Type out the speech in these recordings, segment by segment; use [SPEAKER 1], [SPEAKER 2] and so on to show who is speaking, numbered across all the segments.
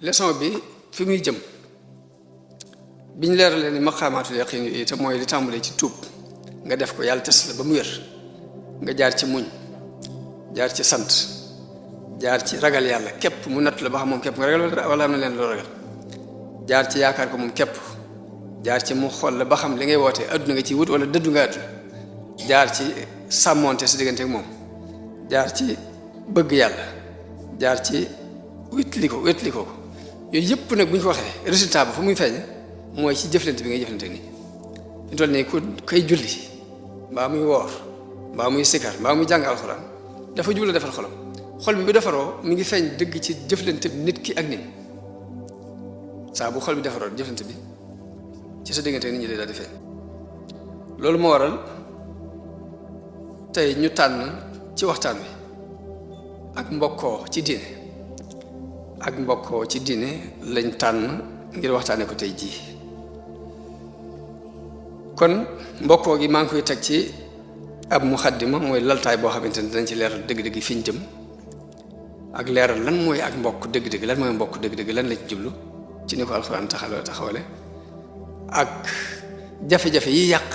[SPEAKER 1] leçon bi fi muy jëm biñ leeralee ni maqaamaatul yaqin yi te mooy li tàmbalee ci tuub nga def ko yàlla tes la ba mu wér nga jaar ci muñ jaar ci sant jaar ci ragal yàlla képp mu natt la ba xam moom képp nga ragal wala am na leen loo ragal jaar ci yaakaar ko moom képp jaar ci mu xool la ba xam li ngay wootee adduna nga ciy wut wala dëddu nga adduna jaar ci sàmmoonte sa diggante ak moom jaar ci bëgg yàlla jaar ci wétli ko yooyu yëpp nag bu ñu ko waxee résultat bi fu muy feeñ mooy ci jëflante bi ngay jëflante nii ñu toll nii ku koy julli mbaa muy woor mbaa muy sikar mbaa muy jàng alxuraan dafa jublu defal xolam xol bi bu defaroo mi ngi feeñ dëgg ci jëflante bi nit ki ak nit saa bu xol bi defaroo jëflante bi ci sa diggante nit ñi day daal di feeñ loolu moo waral tey ñu tànn ci waxtaan wi ak mbokkoo ci diine lañ tànn ngir waxtaane ko tey jii kon mbokkoo gi maa ngi koy teg ci ab muxaddima mooy laltaay boo xamante ne dinañ ci leeral dëgg-dëgg fi ñu jëm ak leeral lan mooy ak mbokk dëgg-dëgg lan mooy mbokk dëgg-dëgg lan la ci jublu ci ni ko alxuraan taxawale ak jafe-jafe yi yàq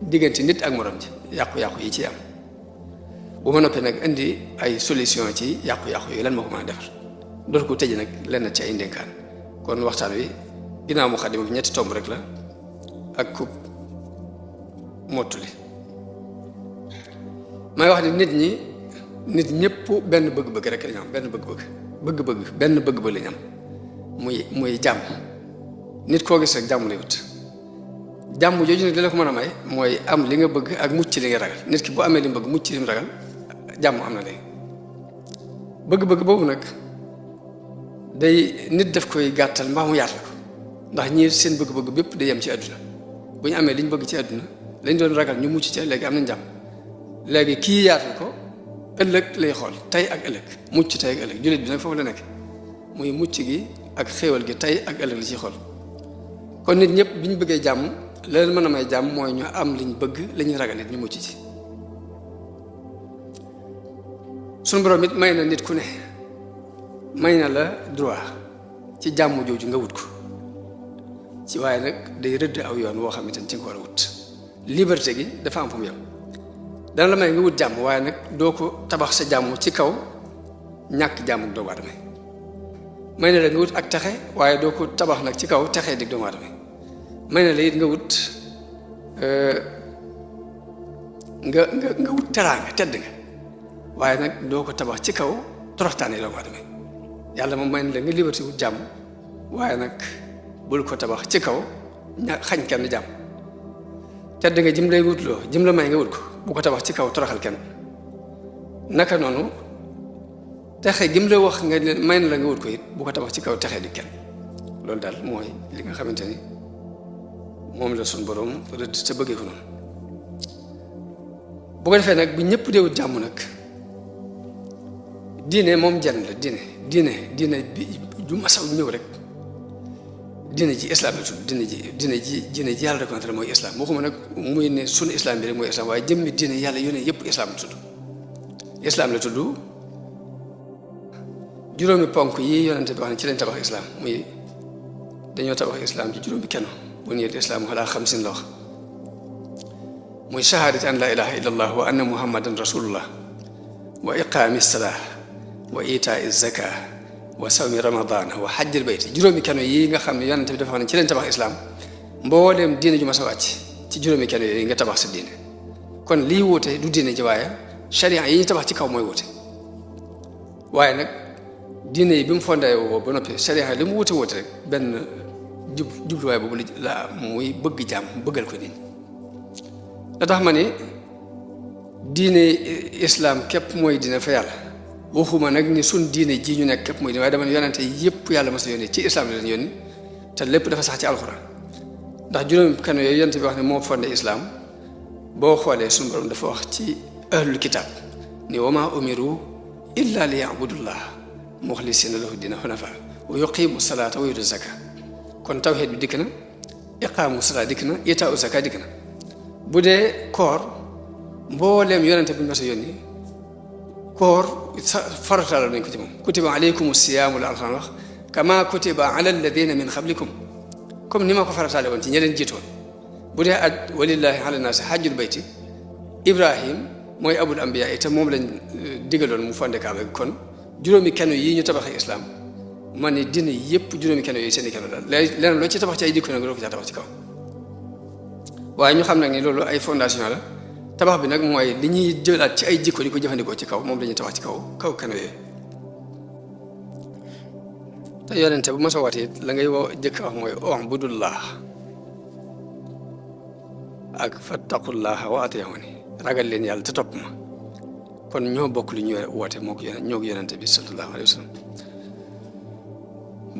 [SPEAKER 1] diggante nit ak morom ji yàqu-yàqu yi ci am bu ma noppee nag indi ay solution ci yàqu-yàqu yi lan moo ko mën a defar dootu ko tëj nag lenn ci ay ndénkaan kon waxtaan wi ginnaaw muxaddima bi ñetti tomb rek la ak ku mottuli may wax ni nit ñëpp benn bëgg-bëgg rek lañu am benn bëgg-bëgg lañu am muy jàmm nit koo gis rek jàmm lay wut jàmm jooju nag li la ko mën a may mooy am li nga bëgg ak mucc li nga ragal nit ki bu amee li mu bëgg mucc li mu ragal jàmm am na léegi bëgg-bëgg boobu nag day nit daf koy gàttal mbaa mu yaatal ko ndax ñii seen bëgg-bëgg bépp day yem ci àdduna bu ñu amee li ñu bëgg ci àdduna lañ doon ragal ñu mucc ci léegi am nañ jàmm léegi kii yaatal ko ëllëg lay xool tey ak ëllëg mucc tey ak ëllëg jullit bi nag foofu la nekk muy mucc gi ak xéewal gi tey ak ëllëg li ciy xool kon nit ñëpp bi ñu bëggee jàmm la leen mën a may jàmm mooy ñu am liñ bëgg la ñuy ragal nit ñu mucc ci suñu borom it may na nit ku ne may na la droit ci jàmm jooju nga wut ko ci waaye nag day rëdd aw yoon woo xamante ni ci nga ko war a wut liberté gi dafa am fu mu yem dana la may nga wut jàmm waaye nag doo ko tabax sa jàmm ci kaw ñàkk jàmm doomu aadama may na la nga wut ak texe waaye doo ko tabax nag ci kaw texee dig doomu aadama may na la it nga wut nga wut teraanga tedd nga waaye nag doo ko tabax ci kaw toroxtaane doomu aadama yàlla moom may na la nga liberté wut jàmm waaye nag bul ko tabax ci kaw xañ kenn jàmm tedd nga jëm lay wutloo jëm la may nga wut ko bu ko tabax ci kaw toroxal kenn naka noonu texe jëm la wax nga may na la nga wut ko it bu ko tabax ci kaw texe di kenn loolu daal mooy li nga xamante ni moom la suñ borom rëdd te bëggee ko noonu bu ko defee nag bu ñëpp dee wut jàmm nag diine moom jenn la diine bi ju masaw ñëw rek diine ji islam la tudd diine ji yàlla reconnaître mooy islam waxuma nag muy ne sunu islam bi rek mooy islam waaye jëmmi diine yàlla yónnee yëpp islam la tudd juróomi ponk yi yonente bi wax ne ci lañ tabax islam muy dañoo tabax islam ci juróomi kenn bu niyal islam ala xamsin la wax muy shahadati an la ilaha illa allah wa anna muhammadan rasulullah wa iqaami salaa wa itaa zaka wa sawmi ramadan wa hajjil bayt juróomi keno yi nga xam ne yonente bi dafa xam ne ci leen tabax islam mbooleem diine ju ma sa wàcc ci juróomi keno yi nga tabax sa diine kon lii wuute du diine ji waaye sharia yi ñu tabax ci kaw mooy wuute waaye nag diine yi bi mu fondé woo ba noppi sharia li mu wuute rek benn jubluwaay boobu la muy bëgg jàmm bëggal ko nit la tax ma ni diine islam képp mooy diine fa yàlla waxuma nag ni sun diine ji ñu nekk képp mooy diine waaye dama ne yonente yëpp yàlla mas a yónni ci islam la leen yónni te lépp dafa sax ci alxuraan ndax juróomi kano yooyu yonente bi wax ne moo fondé islam boo xoolee suñu borom dafa wax ci ahlul kitab ni wa maa umiru illa li yabudullah muxlisina lahu dina hunafa wa yuqimu salata wa yutu zaka kon tawhid bi dikk na iqaamu salaa dikk na itaau zaka dikk na bu dee koor mbooleem yonente bu ñu mas a yónni koor farataal nañ ko ci moom kutiba alaykum siyaamu la alxuraan wax kama kutiba ala alladina min qablikum comme ni ma ko farataale woon ci ñi leen jiitoon bu dee aj walillahi ala naasi hajjul bayti Ibrahim mooy abul ambiya te moom lañ digaloon mu fonde Kaaba gi kon juróomi keno yi ñu tabaxee islam man ni dina yëpp juróomi keno yooyu seen i keno daal leneen loo ci tabax ci ay jikko nag loo ko caa tabax ci kaw waaye ñu xam nag ni loolu ay fondation la tabax bi nag mooy li ñuy jëlaat ci ay jikko di ko jëfandikoo ci kaw moom la ñuy tabax ci kaw keno yooyu te yonente bu ma sa watee la ngay woo jëkk wax mooy ubudullah ak fattaqullaha wa atiyuni ragal leen yàlla te topp ma kon ñoo bokk lu ñu woote moo ko ñoo yonente bi sallallahu alayhi wa sallam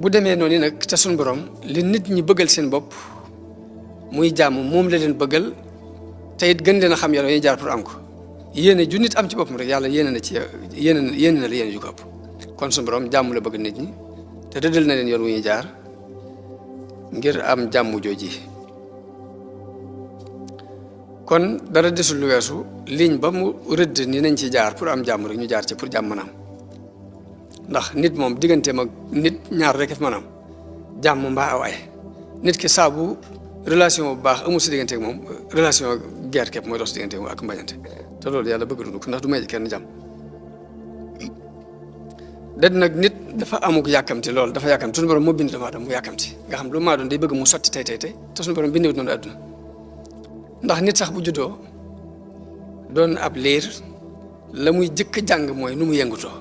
[SPEAKER 1] bu demee noonu nag te suñu borom li nit ñi bëggal seen bopp muy jàmm moom la leen bëggal te it gën leen a xam yoon yi jaar pour am ko yéene ju nit am ci boppam rek yàlla yéene na ci yéene na la yéene ju ko ëpp kon suñu borom jàmm la bëgg nit ñi te rëddal na leen yoon wu ñuy jaar ngir am jàmm jooji kon dara desul lu weesu ligne ba mu rëdd ni nañ ci jaar pour am jàmm rek ñu jaar ci pour jàmm mën a am ndax nit moom digganteem ak nit ñaar rek fi mën a am jàmm mbaa aw ay nit ki saabu relation bu baax amul si diggante ak moom relation guerre képp mooy dox si diggante ak moom ak mbañante te loolu yàlla bëgg dund ko ndax du may kenn jàmm da nag nit dafa amuk yàkkamti loolu dafa yàkkamti suñu borom moo bind doomu aadama mu yàkkamti nga xam lu maa doon day bëgg mu sotti tey te suñu borom bindewut noonu àdduna ndax nit sax bu juddoo doon ab liir la muy jëkk jàng mooy nu mu yëngutoo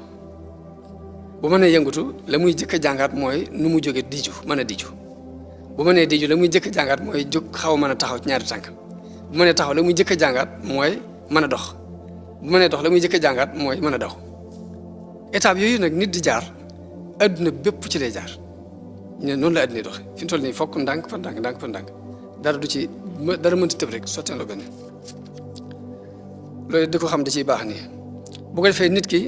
[SPEAKER 1] bu mënee yëngutu la muy jëkk jàngaat mooy nu mu jóge diju mën a diju bu mënee diju la muy jëkk jàngaat mooy jóg xaw a mën a taxaw ci ñaari tànk bu mënee taxaw la muy jëkk jàngaat mooy mën a dox bu mënee dox la muy jëkk jàngaat mooy mën a daw étape yooyu nag nit di jaar adduna bépp ci lay jaar ñu noonu la adduna doxe fi mu toll nii fokk ndànk fa ndànk ndànk fa ndànk dara du ci dara mënta tëb rek sotteeloo benn loolu di ko xam da ciy baax nii bu ko defee nit ki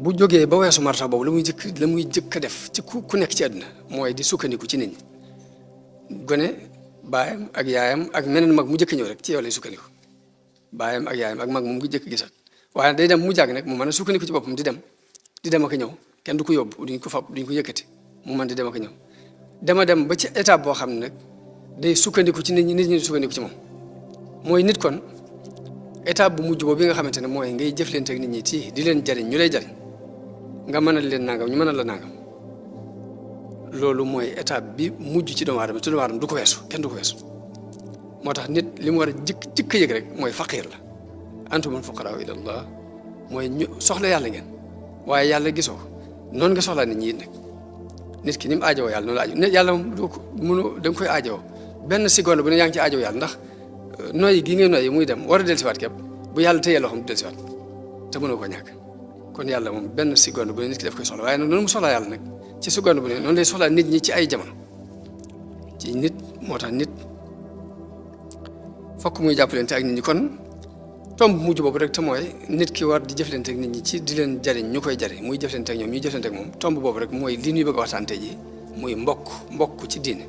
[SPEAKER 1] bu jógee ba weesu marta boobu la muy jëkk a def ci ku nekk ci àdduna mooy di sukkandiku ci nit ñi gone baayam ak yaayam ak meneen mag mu jëkk ñëw rek ci yow lay sukkandiku baayam ak yaayam ak mag moom ngi jëkk gisat waaye day dem mu jàgg nag mu mën a sukkandiku ci boppam di dem ak ñëw kenn du ko yóbbu duñ ko fab duñ ko yëkkati mu mën di dem ak ñëw dem ba ci étape boo xam ne nag day sukkandiku ci nit ñi di sukkandiku ci moom mooy nit kon étape bu mujj boobu bi nga xamante ne mooy ngay jëflante ak nit ñi ci di leen jariñ ñu lay jariñ nga mënal leen nangam ñu mënal la nangam loolu mooy étape bi mujj ci doomu aadama te doomu aadama du ko weesu kenn du ko weesu moo tax nit li mu war a jëkk a yëg rek mooy faqiir la antumul fuqaraa ila Allah mooy ñu soxla yàlla ngeen waaye yàlla gisoo ko noonu nga soxlaa nit ñi nag nit ki ni mu aajowoo yàlla noonu la aajo yàlla moom du ko mënu da nga koy aajowoo benn seconde bu ne yaa ngi ci aajowoo yàlla ndax noyyi gi ngay noyyi muy dem war a dellusiwaat képp bu yàlla téye loxoom du dellusiwaat te mënoo ko ñàkk kon yàlla moom benn seconde bu ne nit ki daf koy soxla waaye nag noonu mu soxlaa yàlla nag ci seconde bu ne noonu lay soxlaa nit ñi ci ay jamono ci nit moo tax nit fokk muy jàppalante ak nit ñi kon tomb mujj boobu rek te mooy nit ki war di jëflante ak nit ñi ci di leen jariñ ñu koy jariñ muy jëflante ak ñoom ñuy jëflante ak moom tomb boobu rek mooy li ñuy bëgg a waxtaan tey ji muy mbokk ci diine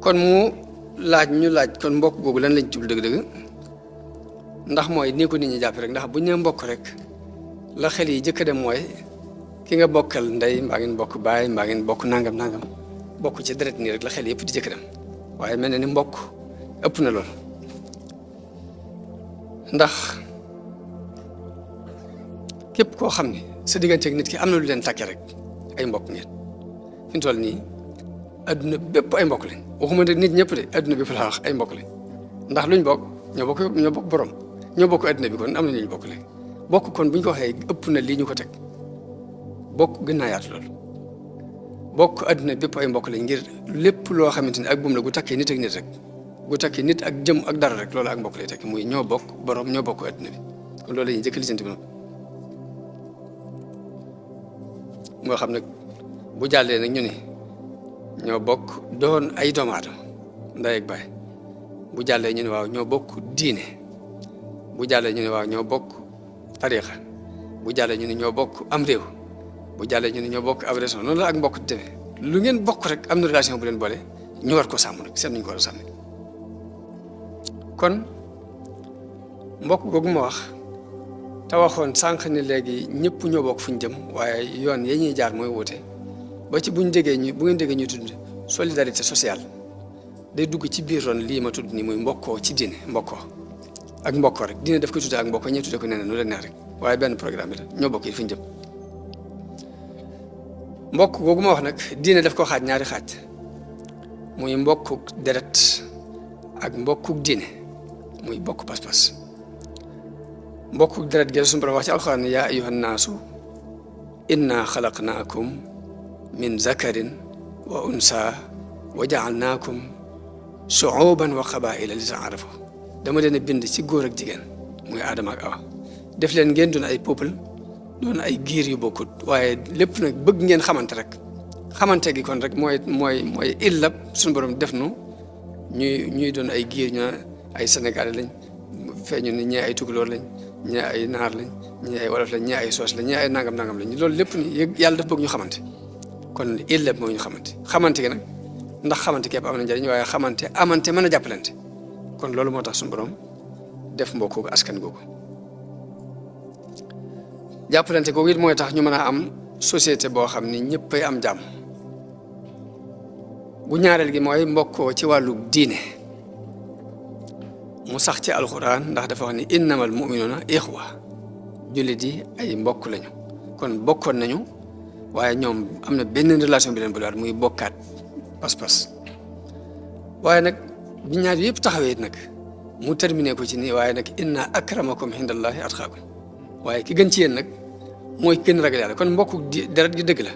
[SPEAKER 1] kon mu laaj kon mbokk googu lan lañ jublu dëgg-dëgg ndax mooy nii ko nit ñi jàppe rek ndax buñ nee mbokk rek la xel yi jëkk dem mooy ki nga bokkal ndey mbaa ngeen bokk baay mbaa ngeen bokk nangam bokk ci deret nii rek la xel yëpp di jëkk dem waaye mel na ni mbokk ëpp na lool ndax képp koo xam ne sa digganteeg nit ki am na lu leen tàkkee rek ay mbokk ngeen fi mu toll nii adduna bépp ay mbokk lañ waxuma ne nit ñëpp de adduna bépp laa wax ay mbokk lañ ndax luñ bokk ñoo bokk borom ñoo bokk adduna bi kon am na lu ñu bokk léegi bokk kon bu ñu ko waxee ëpp na lii ñu ko teg bokk gën naa yaatu loolu bokk adduna bépp ay mbokk lañ ngir lépp loo xamante ni ak buum la gu takkee nit ak nit rek gu takki nit ak jëm ak dara rek loolu ak mbokk lay tekki muy ñoo bokk borom ñoo bokk adduna bi kon loolu la ñuy jëkk lijjanti bi noonu moo xam nag bu jàllee nag ñu ne ñoo bokk doon ay doomu aadama ndey ak baay bu jàllee ñu ne waaw ñoo bokk diine bu jàllee ñu ne waaw ñoo bokk tariixa bu jàllee ñu ne ñoo bokk am réew bu jàllee ñu ne ñoo bokk ab relation noonu la ak mbokk demee lu ngeen bokk rek am na relation bu leen boole ñu war ko sàmm nag seet nañu ko war a sàmm kon mbokk googu ma wax te waxoon sànq ni léegi ñëpp ñoo bokk fu ñu jëm waaye yoon ya ñuy jaar mooy wuute ba ci bu ngeen déggee ñu tudd solidarité sociale day dugg ci biir ron lii ma tudd nii muy mbokkoo ci diine mbokkoo ak mbokkoo rek diine daf koy tuddee ak mbokkoo ñee tuddee ko neneen nu leen neex rek waaye benn programme bi la ñoo bokk yi fu ñu jëm mbokk googu ma wax nag diine daf ko xaaj ñaari xaaj muy mbokkuk deret ak mbokkuk diine muy bokk pas-pas mbokkuk deret gi suñu borom wax ci alxuraan yaa ayyuhan naasu inna xalaqnaakum min zakarin wa unsa wa jaalnaakum shuuban wa qabaila li taarafu dama leen a bind ci góor ak jigéen muy aadama ak awa def leen ngeen doon ay peuple doon ay giir yu bokkut waaye lépp nag bëgg ngeen xamante rek xamante gi kon rek mooy illab suñu borom def nu ñuy doon ay giir ñu ay sénégalais lañ feeñu ni ñee ay tukulóor lañ ñee ay naar lañ ñee ay wolof lañ ñee ay soos lañ ñee ay nangam lañ loolu lépp ni yàlla daf bëgg ñu xamante kon illab moo ñu xamante gi nag ndax xamante képp am na njëriñ waaye amante mën a jàppalante kon loolu moo tax suñu borom def mbokku askan googu jàppalante googu it mooy tax ñu mën a am société boo xam ni ñëppay am jàmm bu ñaareel gi mooy mbokkoo ci wàllu diine mu sax ci alxuraan ndax dafa wax ni innamal mu'minuna ixwa jullit yi ay mbokk lañu kon bokkoon nañu waaye ñoom am na benn relation bi leen bu muy bokkaat pas-pas waaye nag bi ñaar yëpp taxawee nag mu terminé ko ci nii waaye nag inna akramakum indallahi atqaakum waaye ki gën ci yéen nag mooy ki gën ragal yàlla kon mbokku deret gi dëgg la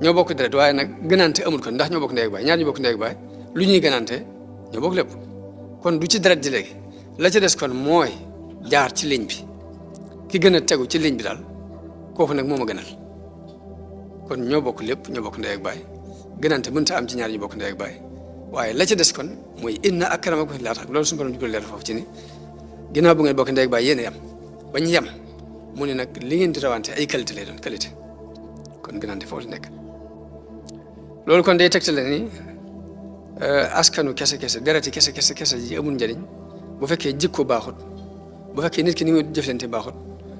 [SPEAKER 1] ñoo bokk deret waaye nag gënaante amul kon ndax ñoo bokk ndey ak baay ñaar ñu bokk ndey ak baay lu ñuy gënaante ñoo bokk lépp kon du ci deret ji léegi la ca des kon mooy jaar ci ligne bi ki gën a tegu ci ligne bi daal kooku nag moo ma gënal kon ñoo bokk lépp ñoo bokk ndey ak baay gënaante mënta am ci ñaar ñu bokk ndey ak baay waaye la ca des kon mooy inna akramakum indallahi atqaakum loolu suñu borom di ko leer foofu ci ni ginnaaw bu ngeen bokk ndey ak baay yéen a yem ba ñu yem mu ne nag li ngeen di rawante ay qualité lay doon qualité kon gënaante foofu la nekk loolu kon day tegtale ni askanu kese dereti kese ji amul njëriñ bu fekkee jikko baaxut bu fekkee nit ki ni muy jëflante baaxut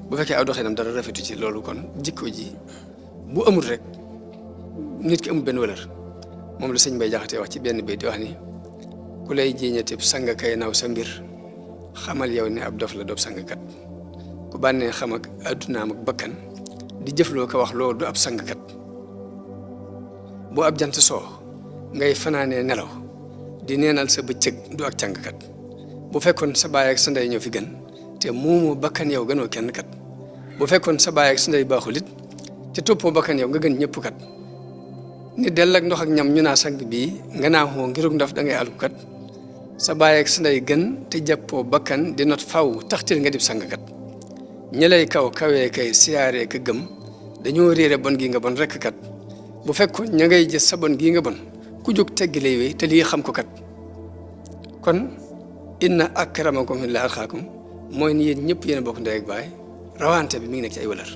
[SPEAKER 1] bu fekkee aw doxinam dara rafetu ci loolu kon jikko ji bu amul rek nit ki amul benn valeur moom la sëñ Bay Jaxate wax ci benn bay di wax ni ku lay jiiñatib sang kay naw sa mbir xamal yow ne ab dof la doob sangkat ku bànnee xam ak addunaam ak bakkan di jëfloo ko wax loolu du ab sangkat bu ab jant soo ngay fanaanee nelaw di neenal sa bëccëg du ak càngkat bu fekkoon sa baay ak sa ndey ñoo fi gën te moomoo bakkan yow gënoo kenn kat bu fekkoon sa baay ak sa ndey baaxul it te toppoo bakkan yow nga gën ñëpp kat ni dell ak ndox ak ñam ñu naa sang bii nga naa xoo ngirug ndaf da ngay alku kat sa baay ak sa ndey gën te jàppoo bakkan di not faw taxtil nga dib sangkat ñi lay kawee kay siyaaree ka gëm dañoo réere bon gi nga bon rekk kat bu fekkoon ña ngay gis sa bon gii nga bon ku jóg teggi lay wéy te lii xam ko kat kon inna akramakum indallahi atqaakum mooy ni yéen ñëpp yéen a bokk ndey ak baay rawante bi mi ngi nekk ci ay wëlër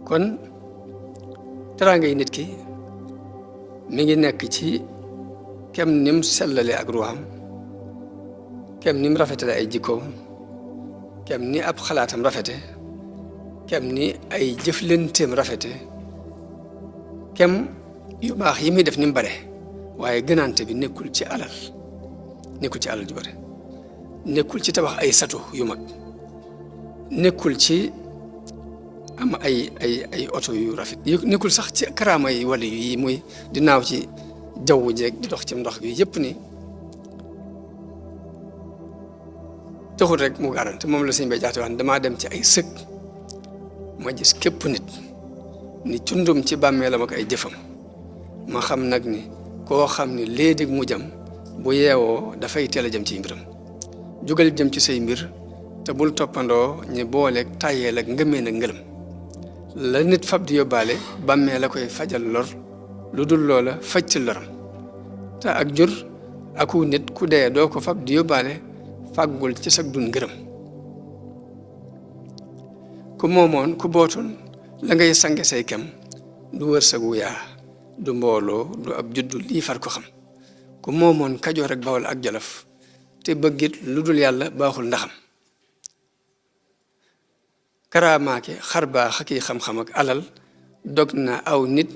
[SPEAKER 1] kon teraanga yi nit ki mi ngi nekk ci kem nim sellale ak ruuxam kem nim rafetale ay jikkoom kem ni ab xalaatam rafete kem ni ay jëflenteem rafete kem yu baax yi muy def ni mu bare waaye gënaante bi nekkul ci alal ju bare nekkul ci tabax ay sato yu mag nekkul ci am ay oto yu rafet nekkul sax ci karaama yi wala yi muy di naaw ci jaww jeeg di dox ci ndox gi yëpp ni taxul rek mu garante moom la sëñ Bay Jaxate wax damaa dem ci ay sëg ma gis képp nit ni cundum ci bàmmeelam ak ay jëfam ma xam nag ni koo xam ni léegi mu jëm bu yeewoo dafay teel a jëm ci mbiram jugal jëm ci say mbir te bul toppandoo ñi booleeg tàyyeel ak ngëmeen ak ngëlëm la nit fab di yóbbaale bàmmee la koy fajal lor lu dul loola faj ci loram te ak jur aku nit ku dee doo ko fab di yóbbaale fàggul ci sag dun ngërëm ku moomoon ku bootoon la ngay sange say kem du wërsëgu yaa du mbooloo du ab juddu lii far ko xam ku moomoon Kajoor ak Bawol ak Jolof te bëggit lu dul yàlla baaxul ndaxam karaamaake xar baax ak xam-xam ak alal dog na aw nit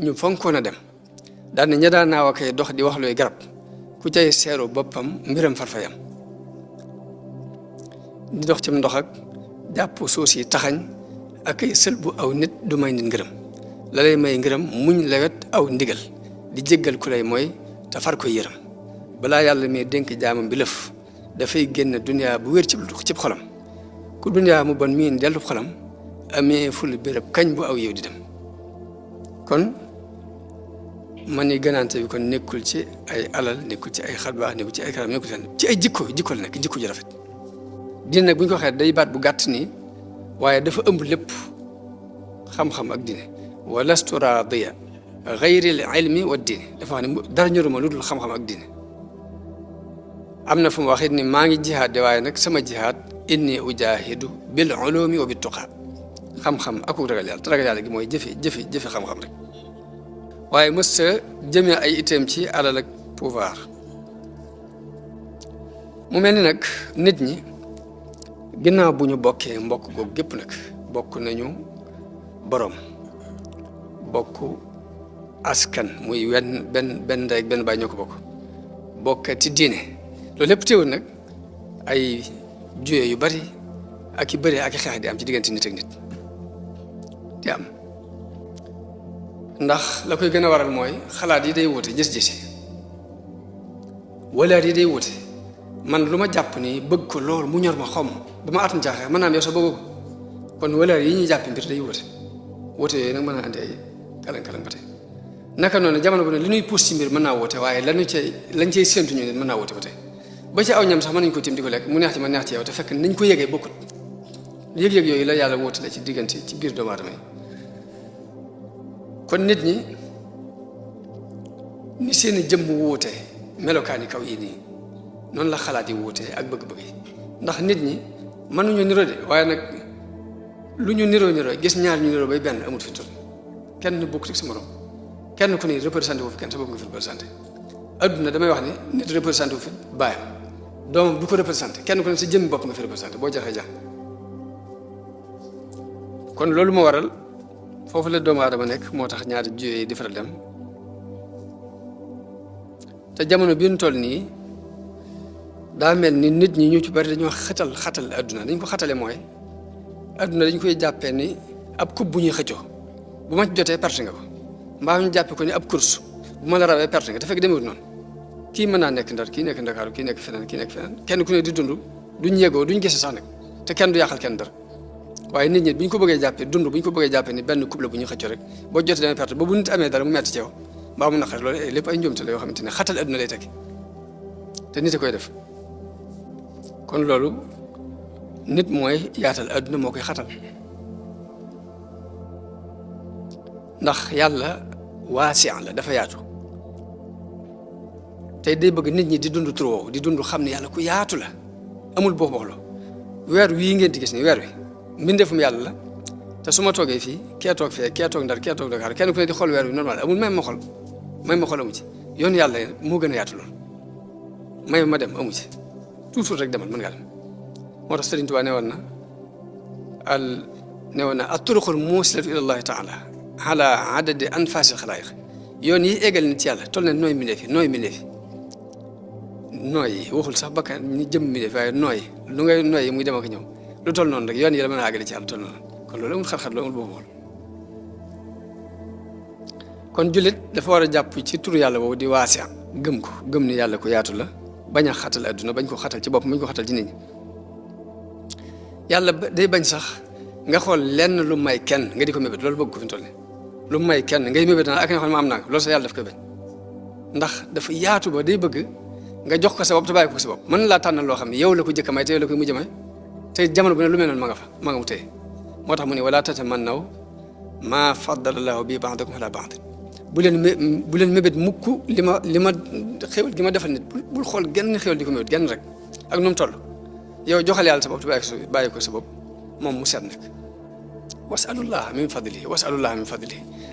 [SPEAKER 1] ñu fonkoon a dem daan na ña daan naaw akay dox di wax looy garab ku cay seeru boppam mbiram farfayam di dox ci ndox ak jàpp suus yi taxañ ak ay sël bu aw nit du may nit ngërëm la lay may ngërëm muñ lewet aw ndigal di jéggal ku lay mooy te far koy yërëm balaa yàlla may dénk jaamam bi lëf dafay génn duniyaa bu wér cib xolam ku duniyaa mu bon miin dellu xolam amee ful béréb kañ bu aw yow di dem kon man ni gënaante bi kon nekkul ci ay alal nekkul ci ay xarbaax nekkul ci ay karam nekkul ci ay jikko la nekk jikko ju rafet diine nag bu ñu ko waxee day baat bu gàtt nii waaye dafa ëmb lépp xam-xam ak diine wa lastu raadiya gayri al ilmi wa diine dafa wax ne dara ñoruma lu dul xam-xam ak diine am na fu mu waxit ni maa ngi jihaad de waaye nag sama jihaad inni ujahidu bil ulumi wa bit tuqa xam-xam ak ragal yàlla te ragal yàlla gi mooy jëfe xam-xam rek waaye mës sa jëmee ay itam ci alal ak pouvoir mu mel ni nag nit ñi ginnaaw bu ñu bokkee mbokk googu gépp nag bokk nañu borom bokk askan muy benn ndey ak benn baay ñoo ko bokk ci diine loolu lépp teewul nag ay juye yu bari ak i bëri ak i xeex di am ci diggante nit ak nit di am ndax la koy gën a waral mooy xalaat yi day wute gis-gis walaat yi day wute man lu ma jàpp ni bëgg ko lool mu ñor ma xom ba ma atan jaaxee mën naa am yow sax bëgg ko kon walaat yi ñuy jàpp mbir day wute yooyu nag mën naa andi ay kalan-kalan ba tey naka noonu jamono bu ne li ñuy puus ci mbir mën naa wute waaye lañ cay séentu ñu ne mën naa wute ba tey ba ci aw ñam sax mën nañu ko tim di ko lekk mu neex ci ma neex ci yow te fekk nañ ko yëgee bokkut yëg-yëg yooyu la yàlla wutale ci diggante ci biir doomu aadama yi kon nit ñi ni seeni jëmm wuute melokaani kaw yi nii noonu la xalaat yi wuute ak bëgg-bëgg yi ndax nit ñi mënuñu niroo de waaye nag lu ñu niroo gis ñaar ñu niroo bay benn amut fi toll kenn bokkut ak sa morom kenn ku ne représenté wu fi kenn sa bopp nga fi représenté adduna damay wax ni nit représenté wu fi baayam doomam du ko représenté kenn ku ne sa jëmmi bopp nga fi représenté boo jaxee jax kon loolu moo waral foofu la doomu aadama nekk moo tax ñaari juyee yi di faral dem te jamono bi ñu toll nii daa mel ni nit ñi ñu ci bari dañoo xatal adduna dañ ko xatale mooy adduna dañ koy jàppee ni ab coupe bu ñuy xëccoo bu ma ci jotee perte nga ko mbaa ñu jàppee ko ni ab course bu ma la rawee perte nga te fekk demewut noonu kii mën naa nekk Ndar kii nekk Ndakaaru kii nekk feneen kenn ku ne di dund duñ yegoo duñ gise sax nag te kenn du yàqal kenn dara waaye nit ñi bu ñu ko bëggee jàppee dund bu ñu ko bëggee jàppee ni benn couple bu ñu xëccoo rek boo jotee damay perte ba bu nit amee dara mu metti ci yow mbaa mu naqari loolu lépp ay njuumte la yoo xamante ne xatal adduna lay tekki te nit a koy def kon loolu nit mooy yaatal adduna moo koy xatal ndax yàlla waasi la dafa yaatu tey day bëgg nit ñi di dund trop di dund xam ne yàlla ku yaatu la amul boox-booxlo weer wii ngeen di gis ni weer wi mbindeefum yàlla la te su ma toogee fii kee toog fee kee toog Ndar kee toog Dakar kenn ku ne di xool weer wi normal amul may ma xol amu ci yoon yàlla moo gën a yaatu lool may ma dem amu ci toujours rek demal mën ngaa dem moo tax Sëriñ Tuubaa newoon na at-turuqul muusilatu ila llahi taala ala adadi anfasil xalaayiq yoon yi eggal nit ci yàlla toll na nooy mbindeef yi waxul sax bakkan ñu jëm mbindeef waaye nooy lu ngay nooy muy dem ak ñëw lu toll noonu rek yoon yi la mën a àggale ci yàlla toll noonu kon loolu amul xar-xar loolu amul boobu kon jullit dafa war a jàpp ci turu yàlla boobu di waasi gëm ni yàlla ko yaatu la bañ a xatal adduna bañ ko xatal ci bopp bañ ko xatal ci nit ñi yàlla day bañ sax nga xool lenn lu may kenn nga di ko mébét loolu bëgg ko fi mu toll nii lu may kenn ngay mébét naa ak nga xam ne ma am naa ko loolu sax yàlla daf koy bañ ndax dafa yaatu ba day bëgg nga jox ko sa bopp te bàyyi ko sa bopp mën laa tànnal loo xam ne yow la ko jëkk may te yow la koy mujj may te jamono bu ne lu mel noonu ma nga mu téye moo tax mu ne wala tatamannaw maa faddala llaahu bi ba'dakum ala ba'd bu leen mébét mukk li ma xéwal gi ma defal nit bul xool genn xéwal di ko mébét genn rek ak nu mu toll yow joxal yàlla sa bopp te bàyyi ko sa bopp moom mu seet nag wasalullah min fadlihi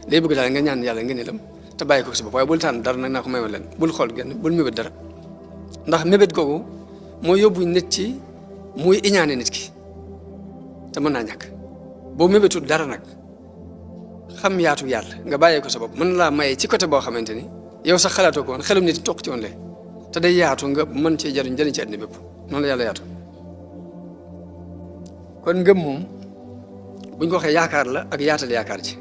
[SPEAKER 1] day bëgg daal nga ñaan yàlla ngëneelam te bàyyi ko sa bopp waaye bul tànn dara nag naa ko mayoo leen bul xool genn bul mébét dara ndax mébét googu moo yóbbu nit ci muy iñaane nit ki te mën naa ñàkk boo mébétul dara nag xam yaatu yàlla nga bàyyee ko sa bopp mën laa maye ci côté boo xamante ni yow sax xalaatoo ko woon xelum nit toq ci woon lee te day yaatu nga mën cee jariñ ci àddina bépp noonu la yàlla yaatu kon ngëm moom buñ ko waxee yaakaar la ak yaatal yaakaar ji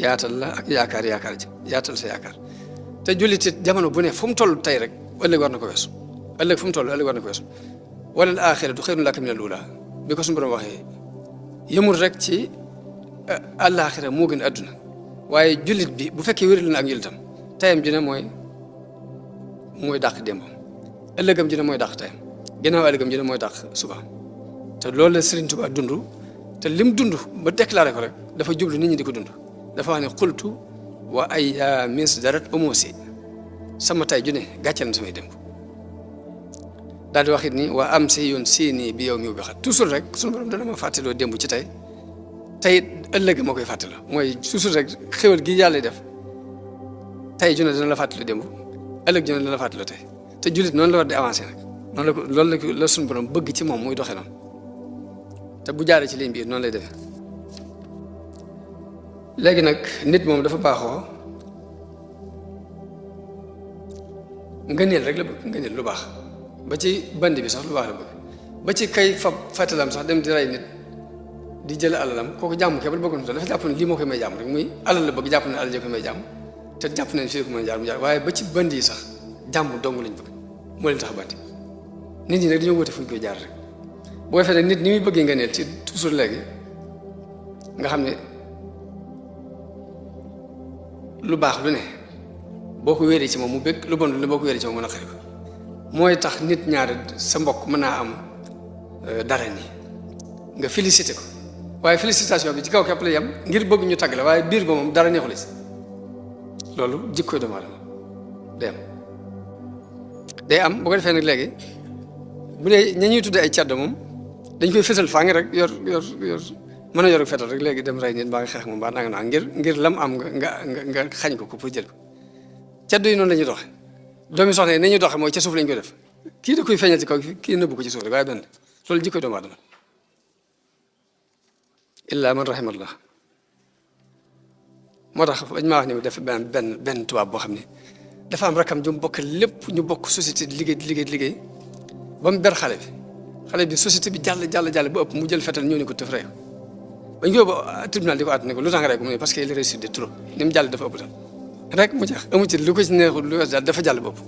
[SPEAKER 1] yaatal la ak yaakaar ji yaatal sa yaakaar te jullit it jamono bu ne fu mu toll tey rek ëllëg war na ko weesu ëllëg fu mu toll ëllëg war na ko weesu wala al axiratu xayrun laka mina al uula bi ko suñu borom waxee yëmul rek ci àllaaxira moo gën adduna waaye jullit bi bu fekkee wéral na ak njullitam tayam ji ne mooy dàq démbam ëllëgam ji ne mooy dàq tayam ginnaaw ëllëgam ji ne mooy dàq suba te loolu la Serigne Touba dund te lim dund ba déclaré ko rek dafa jublu nit ñi di ko dund dafa wax ne xultu wa ay mis darat amosi sama tay ju ne gàcceel na samay démb daal di wax it ni waa am si yoon nii bi yow mi bi xat toujours rek sunu borom dana ma fàttaloo démb ci tey ëllëg moo koy fàttaloo mooy toujours rek xéwal gi yàlla def tey ju ne dana la fàttaloo démb ëllëg ju ne dana la fàttaloo tey te jullit noonu la war di avancé nag noonu la ko loolu la sunu borom bëgg ci moom muy doxee noonu te bu jaaree ci ligne bi noonu lay defee léegi nag nit moom dafa baaxoo ngëneel rek la bëgg ngëneel lu baax ba ci bandi bi sax lu baax la bëgg ba ci kay fab fàttalam sax dem di rey nit di jël alalam kooku jàmm kebal bëggoon dafa jàpp ne lii moo koy may jàmm rek muy alal la bëgg jàpp ne alal ji koy may jàmm te jàpp nañ fii ko mën a jaar mu jaar waaye ba ci bandi yi sax jàmm dong lañ bëgg moo leen tax bandi nit ñi nag dañoo wute fu ñu koy jaar rek boo defee nag nit ni muy bëggee ngëneel ci toujours léegi nga xam ne lu baax lu ne boo ko wéeree ci moom mu bëgg lu bon lu ne boo ko wéeree ci moom mën a xari ko mooy tax nit ñaari sa mbokk mën naa am dara nii nga félicité ko waaye félicitation bi ci kaw képp la yem ngir bëgg ñu tagg la waaye biir ba moom dara neexu la si loolu jikkoy doomu aadama day am bu ko defee nag léegi bu dee ña ñuy tuddee ay caddo moom dañ koy fësal faa ngi rek yor mën a yor fetal rek léegi dem rey nit mbaa nga xeex moom mbaa nanga naa ngir lam am nga xañ ko pour jël ko caddo yi noonu la ñuy doxe doomi soxna yi nañuy doxe mooy ca suuf lañ koy def kii da koy feeñal ci kaw kii nëbbu ko ci suuf rek waaye benn loolu jikkoy doomu aadama illa man rahimallah moo tax bañ maa wax ni def benn tubaab boo xam ne dafa am rakam ju mu bokk lépp ñu bokk société di liggéey ba mu ber xale bi société bi jàll ba ëpp mu jël fetal ñëw ne ko tëf rey bañ ko yóbbu tribunal di ko àtt ne ko lu tax nga rey ko mu ne parce que il réussit de trop ni mu jàll dafa ëpp tam rek mu jeex amu ci lu ko ci neexul lu wees daal dafa jàll ba ëpp